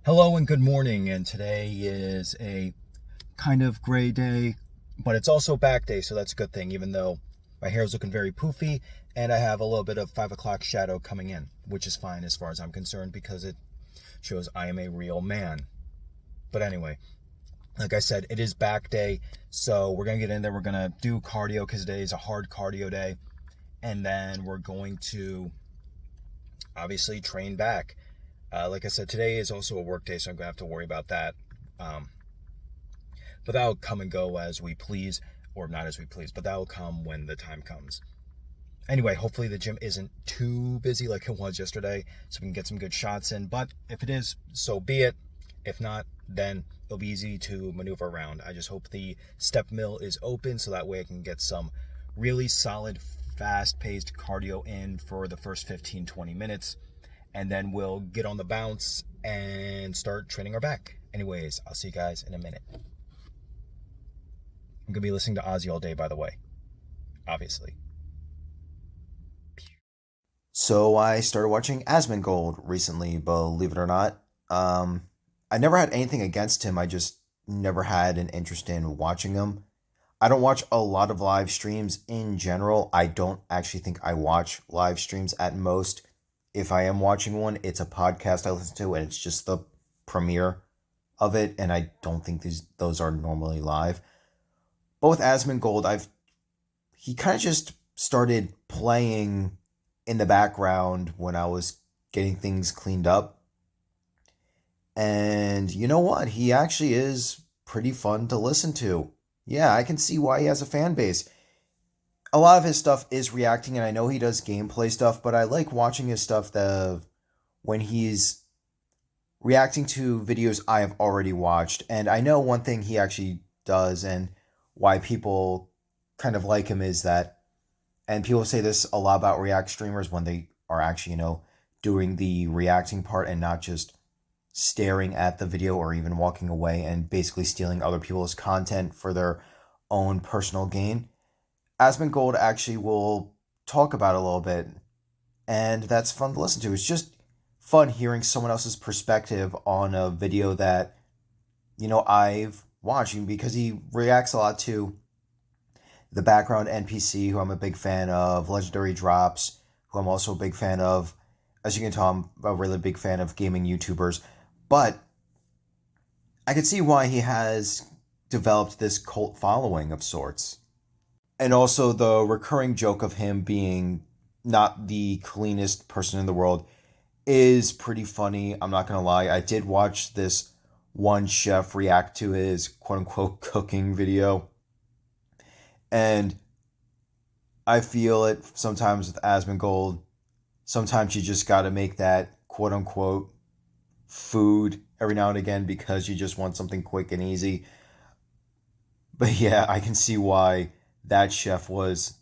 Hello and good morning, and today is a kind of gray day, but it's also back day, so that's a good thing, even though my hair is looking very poofy and I have a little bit of 5 o'clock shadow coming in, which is fine as far as I'm concerned because it shows I am a real man. But anyway, like I said, it is back day, so we're going to get in there. We're going to do cardio because today is a hard cardio day, and then we're going to obviously train back. Like I said, today is also a work day, so I'm going to have to worry about that. Um, but that'll come and go as we please, or not as we please, but that'll come when the time comes. Anyway, hopefully the gym isn't too busy like it was yesterday, so we can get some good shots in. But if it is, so be it. If not, then it'll be easy to maneuver around. I just hope the step mill is open so that way I can get some really solid, fast-paced cardio in for the first 15-20 minutes. And then we'll get on the bounce and start training our back. Anyways, I'll see you guys in a minute. I'm going to be listening to Ozzy all day, by the way. Obviously. So I started watching Asmongold recently, believe it or not. I never had anything against him. I just never had an interest in watching him. I don't watch a lot of live streams in general. I don't actually think I watch live streams at most. If I am watching one, it's a podcast I listen to, and it's just the premiere of it, and I don't think those are normally live. But with Asmongold, he kind of just started playing in the background when I was getting things cleaned up. And you know what? He actually is pretty fun to listen to. Yeah, I can see why he has a fan base. A lot of his stuff is reacting, and I know he does gameplay stuff, but I like watching his stuff when he's reacting to videos I have already watched. And I know one thing he actually does, and why people kind of like him is that, and people say this a lot about React streamers when they are actually, doing the reacting part and not just staring at the video or even walking away and basically stealing other people's content for their own personal gain. Asmongold actually will talk about it a little bit, and that's fun to listen to. It's just fun hearing someone else's perspective on a video that, I've watched, because he reacts a lot to the background NPC, who I'm a big fan of, Legendary Drops, who I'm also a big fan of. As you can tell, I'm a really big fan of gaming YouTubers. But I can see why he has developed this cult following of sorts. And also the recurring joke of him being not the cleanest person in the world is pretty funny. I'm not going to lie. I did watch this one chef react to his quote unquote cooking video. And I feel it sometimes with Asmongold. Sometimes you just got to make that quote unquote food every now and again because you just want something quick and easy. But yeah, I can see why that chef was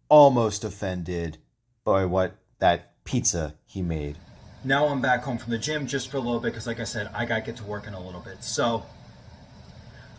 almost offended by what that pizza he made. Now I'm back home from the gym just for a little bit because, like I said, I got to get to work in a little bit. So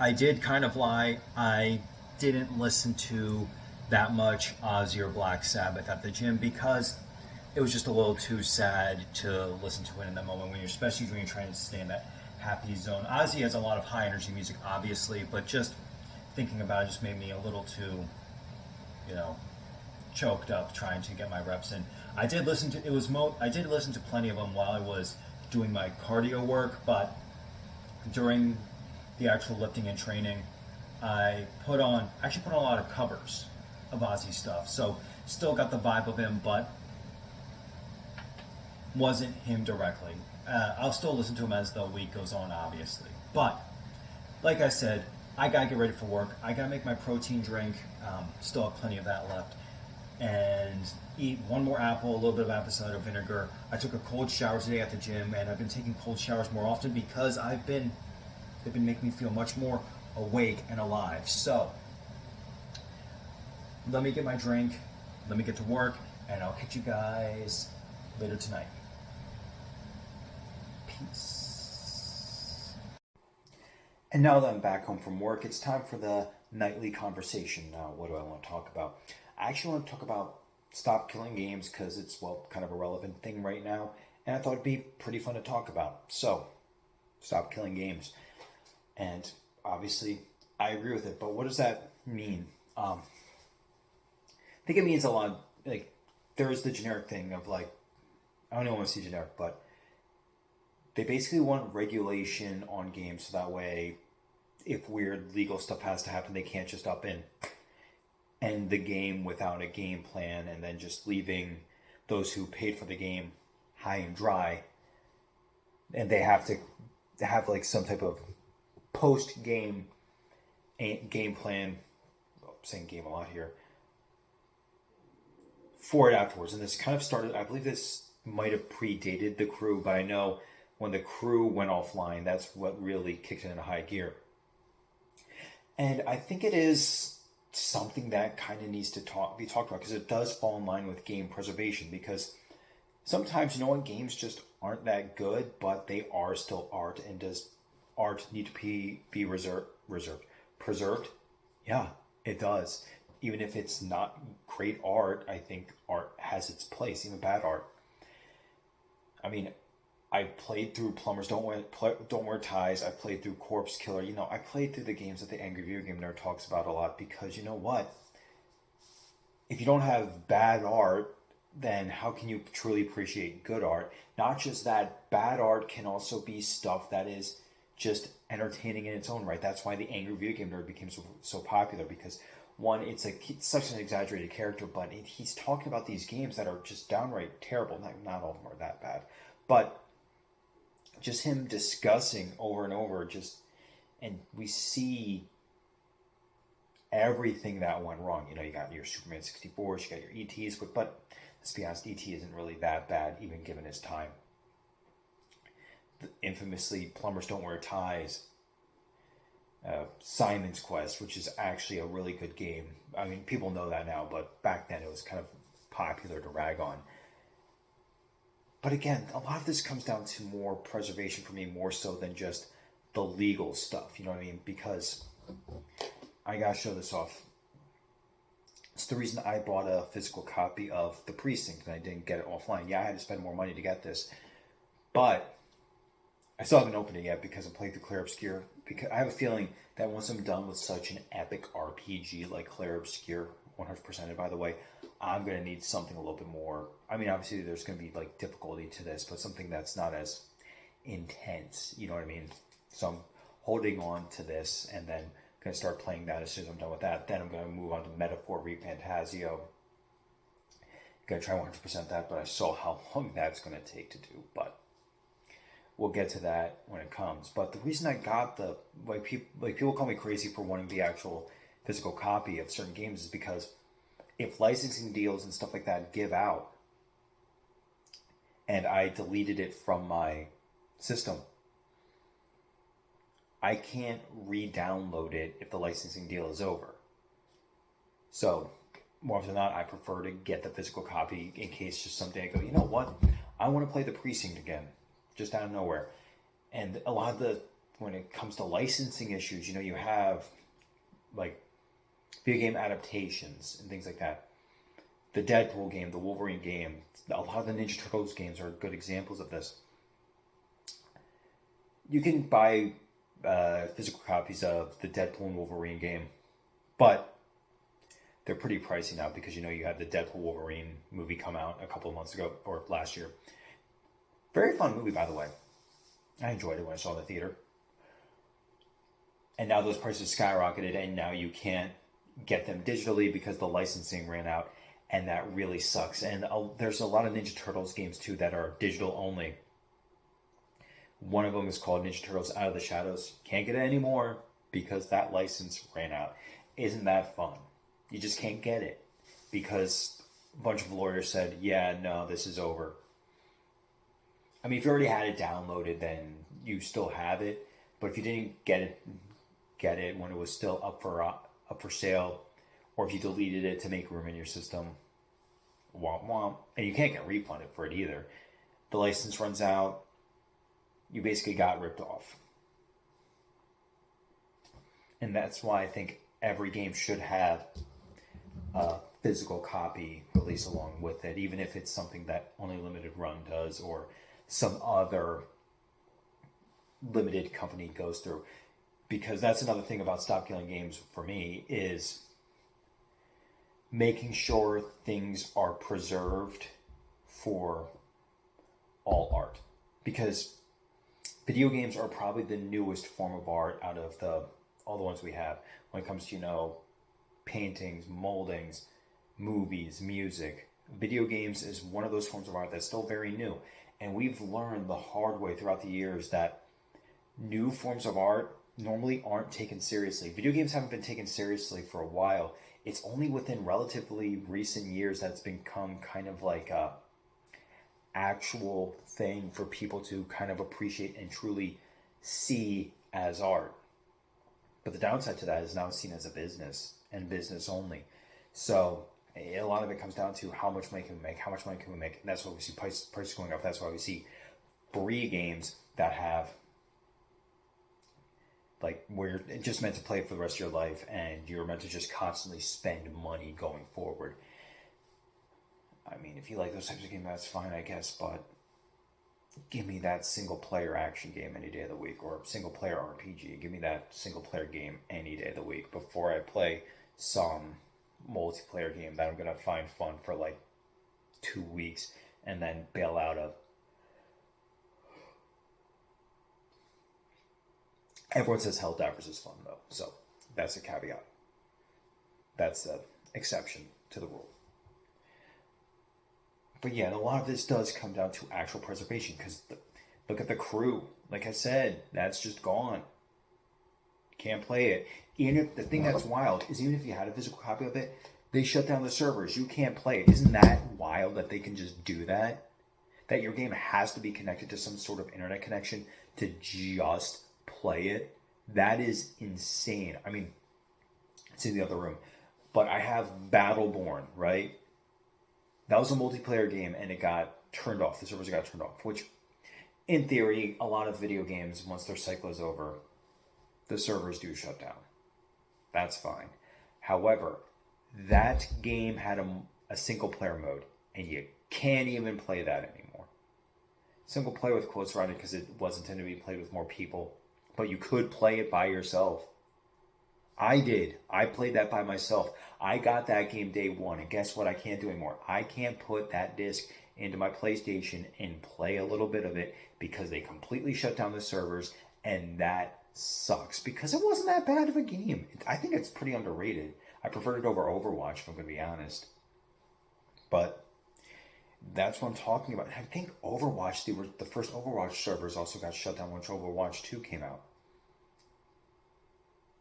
I did kind of lie. I didn't listen to that much Ozzy or Black Sabbath at the gym because it was just a little too sad to listen to it in that moment when especially when you're trying to stay in that happy zone. Ozzy has a lot of high energy music, obviously, but just thinking about it just made me a little too, choked up trying to get my reps in. I did listen to I did listen to plenty of them while I was doing my cardio work, but during the actual lifting and training, I actually put on a lot of covers of Ozzy stuff. So still got the vibe of him, but wasn't him directly. I'll still listen to him as the week goes on, obviously. But like I said, I gotta get ready for work. I gotta make my protein drink. Still have plenty of that left. And eat one more apple, a little bit of apple cider vinegar. I took a cold shower today at the gym, and I've been taking cold showers more often because they've been making me feel much more awake and alive. So let me get my drink, let me get to work, and I'll catch you guys later tonight. Peace. And now that I'm back home from work, it's time for the nightly conversation. Now, what do I want to talk about? I actually want to talk about stop killing games because it's, kind of a relevant thing right now, and I thought it'd be pretty fun to talk about. So, Stop killing games. And obviously, I agree with it. But what does that mean? I think it means a lot. Like, there's the generic thing of like, I don't even want to see generic, but they basically want regulation on games so that way, if weird legal stuff has to happen, they can't just up and end the game without a game plan and then just leaving those who paid for the game high and dry. And they have to have like some type of post game plan. I'm saying game a lot here for it afterwards. And this kind of started, I believe this might have predated the crew, but I know when the crew went offline, that's what really kicked it into high gear. And I think it is something that kind of needs to be talked about because it does fall in line with game preservation. Because sometimes, you know what, games just aren't that good, but they are still art. And does art need to be preserved? Yeah, it does. Even if it's not great art, I think art has its place, even bad art. I mean, I played through Plumbers Don't Wear Ties. I played through Corpse Killer. You know, I played through the games that the Angry Video Game Nerd talks about a lot because you know what? If you don't have bad art, then how can you truly appreciate good art? Not just that, bad art can also be stuff that is just entertaining in its own right. That's why the Angry Video Game Nerd became so popular because one, it's such an exaggerated character, but he's talking about these games that are just downright terrible. Not all of them are that bad, but just him discussing over and over, and we see everything that went wrong. You know, you got your Superman 64s, you got your ETs, but let's be honest, ET isn't really that bad, even given his time. Infamously, Plumbers Don't Wear Ties, Simon's Quest, which is actually a really good game. I mean, people know that now, but back then it was kind of popular to rag on. But again, a lot of this comes down to more preservation for me, more so than just the legal stuff. You know what I mean? Because I gotta show this off. It's the reason I bought a physical copy of The Precinct and I didn't get it offline. Yeah, I had to spend more money to get this, but I still haven't opened it yet because I'm playing through Clair Obscur. Because I have a feeling that once I'm done with such an epic RPG like Clair Obscur, 100%, by the way, I'm going to need something a little bit more. I mean, obviously there's going to be like difficulty to this, but something that's not as intense, you know what I mean? So I'm holding on to this and then going to start playing that as soon as I'm done with that. Then I'm going to move on to Metaphor Refantasio. Going to try 100% that, but I saw how long that's going to take to do, but we'll get to that when it comes. But the reason I got people call me crazy for wanting the actual physical copy of certain games is because if licensing deals and stuff like that give out and I deleted it from my system, I can't re-download it if the licensing deal is over. So more often than not, I prefer to get the physical copy in case just someday I go, you know what, I want to play The Precinct again, just out of nowhere. And a lot of when it comes to licensing issues, you know, you have like video game adaptations and things like that. The Deadpool game, the Wolverine game, a lot of the Ninja Turtles games are good examples of this. You can buy physical copies of the Deadpool and Wolverine game, but they're pretty pricey now because, you know, you had the Deadpool Wolverine movie come out a couple of months ago, or last year. Very fun movie, by the way. I enjoyed it when I saw it in the theater. And now those prices skyrocketed, and now you can't get them digitally because the licensing ran out, and that really sucks. And there's a lot of Ninja Turtles games, too, that are digital only. One of them is called Ninja Turtles Out of the Shadows. Can't get it anymore because that license ran out. Isn't that fun? You just can't get it because a bunch of lawyers said, yeah, no, this is over. I mean, if you already had it downloaded, then you still have it. But if you didn't get it when it was still up for sale, or if you deleted it to make room in your system, womp womp, and you can't get refunded for it either. The license runs out. You basically got ripped off. And that's why I think every game should have a physical copy released along with it, even if it's something that only Limited Run does or some other limited company goes through. Because that's another thing about Stop Killing Games for me is making sure things are preserved for all art. Because video games are probably the newest form of art out of all the ones we have when it comes to, paintings, moldings, movies, music. Video games is one of those forms of art that's still very new. And we've learned the hard way throughout the years that new forms of art normally aren't taken seriously. Video games haven't been taken seriously for a while. It's only within relatively recent years that it's become kind of like a actual thing for people to kind of appreciate and truly see as art. But the downside to that is now it's seen as a business and business only. So a lot of it comes down to how much money can we make, how much money can we make. And that's why we see prices going up. That's why we see free games that have like where you're just meant to play it for the rest of your life and you're meant to just constantly spend money going forward. I mean, if you like those types of games, that's fine, I guess, but give me that single player action game any day of the week, or single player RPG. Give me that single player game any day of the week before I play some multiplayer game that I'm going to find fun for like 2 weeks and then bail out of. Everyone says Helldivers is fun though, so that's a caveat. That's the exception to the rule. But yeah, a lot of this does come down to actual preservation, because look at the crew. Like I said, that's just gone. Can't play it. Even if the thing that's wild is, even if you had a physical copy of it, they shut down the servers. You can't play it. Isn't that wild that they can just do that? That your game has to be connected to some sort of internet connection to just play it? That is insane. I mean, it's in the other room. But I have Battleborn, right? That was a multiplayer game, and it got turned off. The servers got turned off, which, in theory, a lot of video games, once their cycle is over, the servers do shut down. That's fine. However, that game had a single-player mode, and you can't even play that anymore. Single player with quotes around it because it was intended to be played with more people, but you could play it by yourself. I did. I played that by myself. I got that game day one, and guess what? I can't do anymore. I can't put that disc into my PlayStation and play a little bit of it because they completely shut down the servers, and that sucks because it wasn't that bad of a game. I think it's pretty underrated. I preferred it over Overwatch, if I'm going to be honest. But that's what I'm talking about. I think Overwatch, the first Overwatch servers also got shut down once Overwatch 2 came out.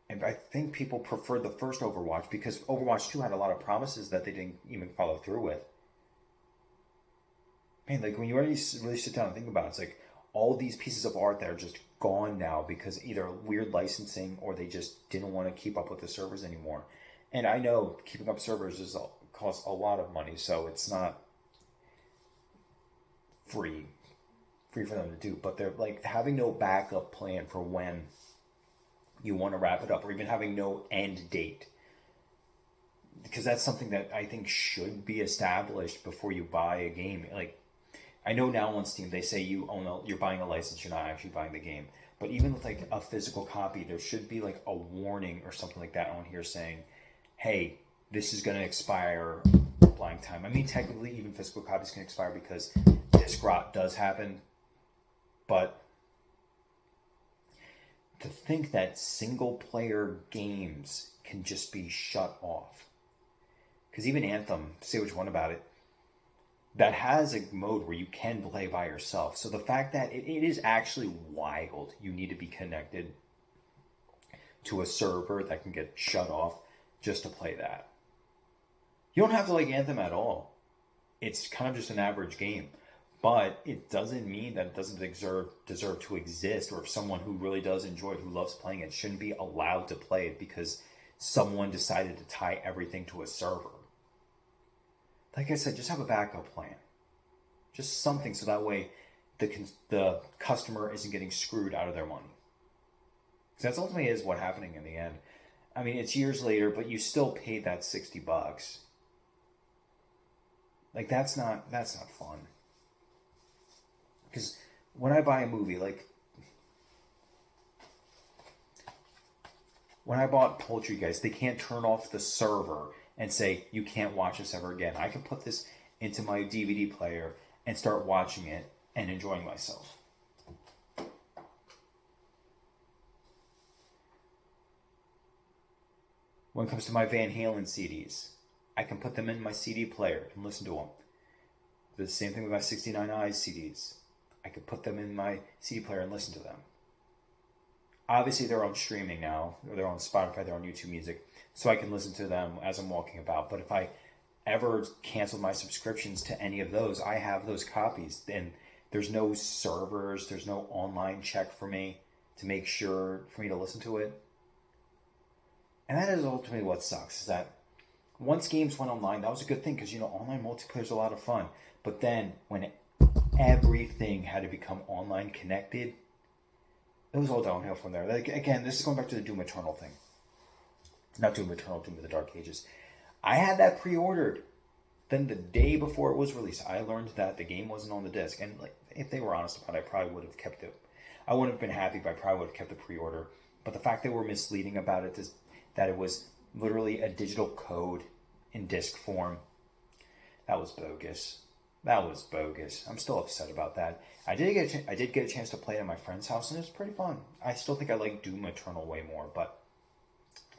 And I think people preferred the first Overwatch because Overwatch 2 had a lot of promises that they didn't even follow through with. Man, like when you really sit down and think about it, it's like all these pieces of art that are just gone now because either weird licensing or they just didn't want to keep up with the servers anymore. And I know keeping up servers costs a lot of money, so it's not free for them to do. But they're like having no backup plan for when you want to wrap it up, or even having no end date, because that's something that I think should be established before you buy a game. Like, I know now on Steam they say you're buying a license, you're not actually buying the game. But even with like a physical copy, there should be like a warning or something like that on here saying, "Hey, this is going to expire blank time." I mean, technically, even physical copies can expire because disc rot does happen, but to think that single-player games can just be shut off. Because even Anthem, say what you want about it, that has a mode where you can play by yourself. So the fact that it is actually wild, you need to be connected to a server that can get shut off just to play that. You don't have to like Anthem at all. It's kind of just an average game. But it doesn't mean that it doesn't deserve to exist, or if someone who really does enjoy it, who loves playing it, shouldn't be allowed to play it because someone decided to tie everything to a server. Like I said, just have a backup plan. Just something so that way the customer isn't getting screwed out of their money. Because that's ultimately is what happening in the end. I mean, it's years later, but you still paid that $60. Like that's not fun. Because when I buy a movie, like When I bought Poultrygeist, they can't turn off the server and say, you can't watch this ever again. I can put this into my DVD player and start watching it and enjoying myself. When it comes to my Van Halen CDs, I can put them in my CD player and listen to them. The same thing with my 69 Eyes CDs. I could put them in my CD player and listen to them. Obviously, they're on streaming now. They're on Spotify, they're on YouTube Music, so I can listen to them as I'm walking about. But if I ever canceled my subscriptions to any of those, I have those copies. And there's no servers, there's no online check for me to make sure for me to listen to it. And that is ultimately what sucks, is that once games went online, that was a good thing because, online multiplayer is a lot of fun. But then when everything had to become online connected, it was all downhill from there. Like, again, this is going back to the Doom Eternal thing. Not Doom Eternal, Doom of the Dark Ages. I had that pre-ordered. Then the day before it was released, I learned that the game wasn't on the disc. And if they were honest about it, I probably would have kept it. I wouldn't have been happy, but I probably would have kept the pre-order. But the fact they were misleading about it, that it was literally a digital code in disc form, that was bogus. That was bogus. I'm still upset about that. I did get a chance to play it at my friend's house, and it was pretty fun. I still think I like Doom Eternal way more, but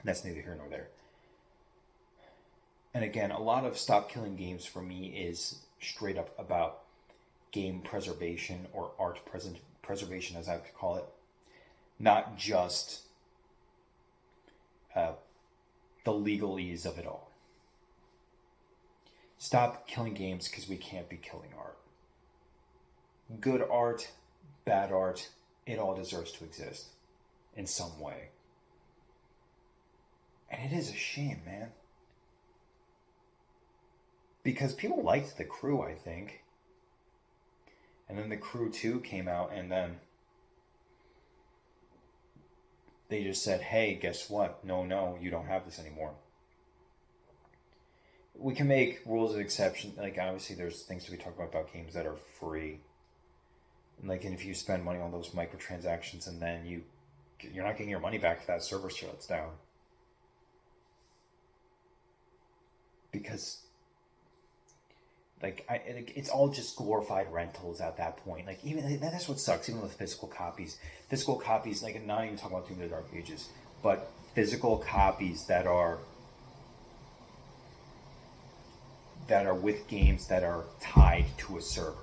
that's neither here nor there. And again, a lot of stop killing games for me is straight up about game preservation or art preservation, as I could call it. Not just the legalese of it all. Stop killing games because we can't be killing art. Good art, bad art, it all deserves to exist in some way. And it is a shame, man. Because people liked The Crew, I think. And then The Crew 2 came out, and then they just said, hey, guess what? No, you don't have this anymore. We can make rules of exception. Like, obviously, there's things to be talked about games that are free. And if you spend money on those microtransactions and then you're not getting your money back if that server shuts down. Because, it's all just glorified rentals at that point. Even that's what sucks. Even with physical copies, not even talking about Doom of the Dark Ages, but physical copies that are with games that are tied to a server.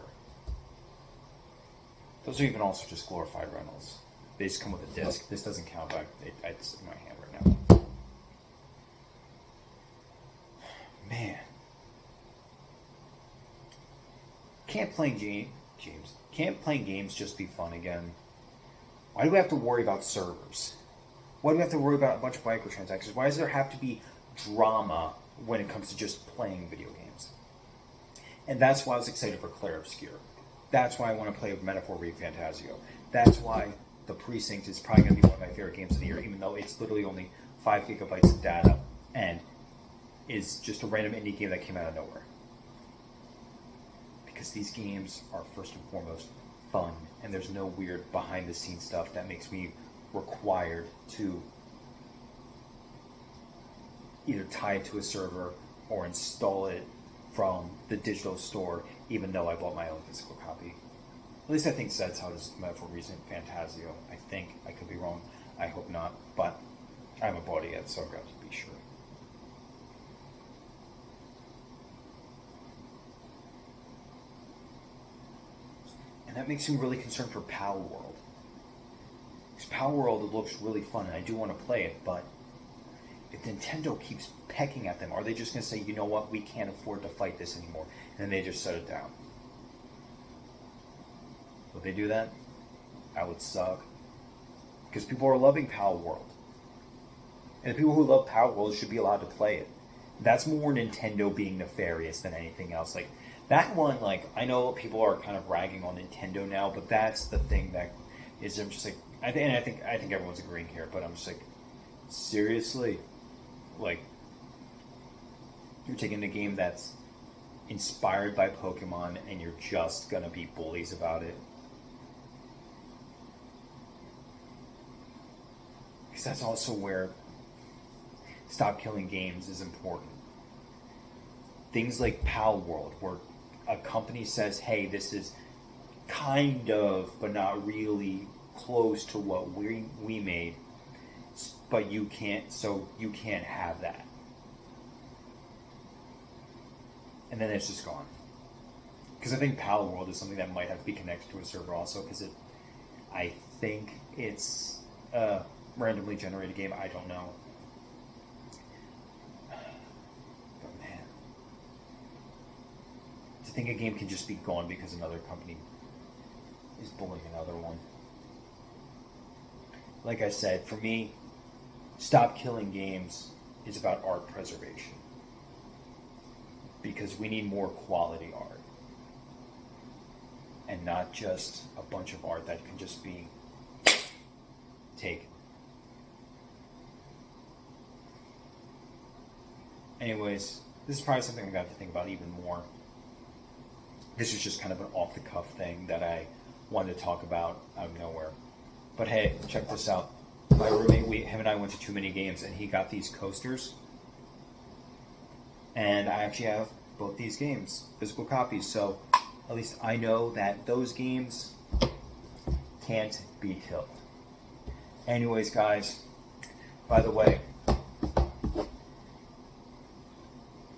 Those are even also just glorified rentals. They just come with a disc. This doesn't count, but it's in my hand right now. Man. Can't playing games just be fun again? Why do we have to worry about servers? Why do we have to worry about a bunch of microtransactions? Why does there have to be drama when it comes to just playing video games? And that's why I was excited for Clair Obscur. That's why I want to play Metaphor ReFantasio. That's why The Precinct is probably going to be one of my favorite games of the year, even though it's literally only 5 gigabytes of data and is just a random indie game that came out of nowhere. Because these games are first and foremost fun, and there's no weird behind-the-scenes stuff that makes me required to either tie it to a server or install it from the digital store, even though I bought my own physical copy. At least I think that's how it is for recent Fantasio. I think. I could be wrong. I hope not. But I haven't bought it yet, so I've got to be sure. And that makes me really concerned for Power World. Because Power World looks really fun, and I do want to play it, but if Nintendo keeps pecking at them, are they just going to say, you know what, we can't afford to fight this anymore, and then they just shut it down? Would they do that? That would suck. Because people are loving Power World. And the people who love Power World should be allowed to play it. That's more Nintendo being nefarious than anything else. That one, I know people are kind of ragging on Nintendo now, but that's the thing that is, I'm just I think everyone's agreeing here, but I'm just seriously? You're taking a game that's inspired by Pokemon and you're just gonna be bullies about it? Because that's also where Stop Killing Games is important. Things like Pal World, where a company says, hey, this is kind of, but not really close to what we made, but you can't have that. And then it's just gone. Because I think Pal World is something that might have to be connected to a server also, because I think it's a randomly generated game. I don't know. But man, to think a game can just be gone because another company is bullying another one. Like I said, for me, Stop Killing Games is about art preservation. Because we need more quality art. And not just a bunch of art that can just be taken. Anyways, this is probably something I'm going to have to think about even more. This is just kind of an off-the-cuff thing that I wanted to talk about out of nowhere. But hey, check this out. My roommate, him and I went to too many games, and he got these coasters. And I actually have both these games, physical copies, so at least I know that those games can't be killed. Anyways, guys, by the way,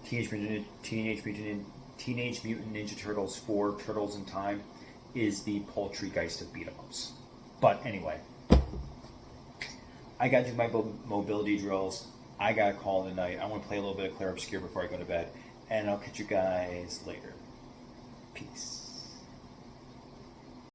Teenage Mutant Ninja Turtles 4 Turtles in Time is the Poultrygeist of beat-em-ups. But anyway, I got to do my mobility drills. I got to call it a night. I want to play a little bit of Clair Obscur before I go to bed. And I'll catch you guys later. Peace.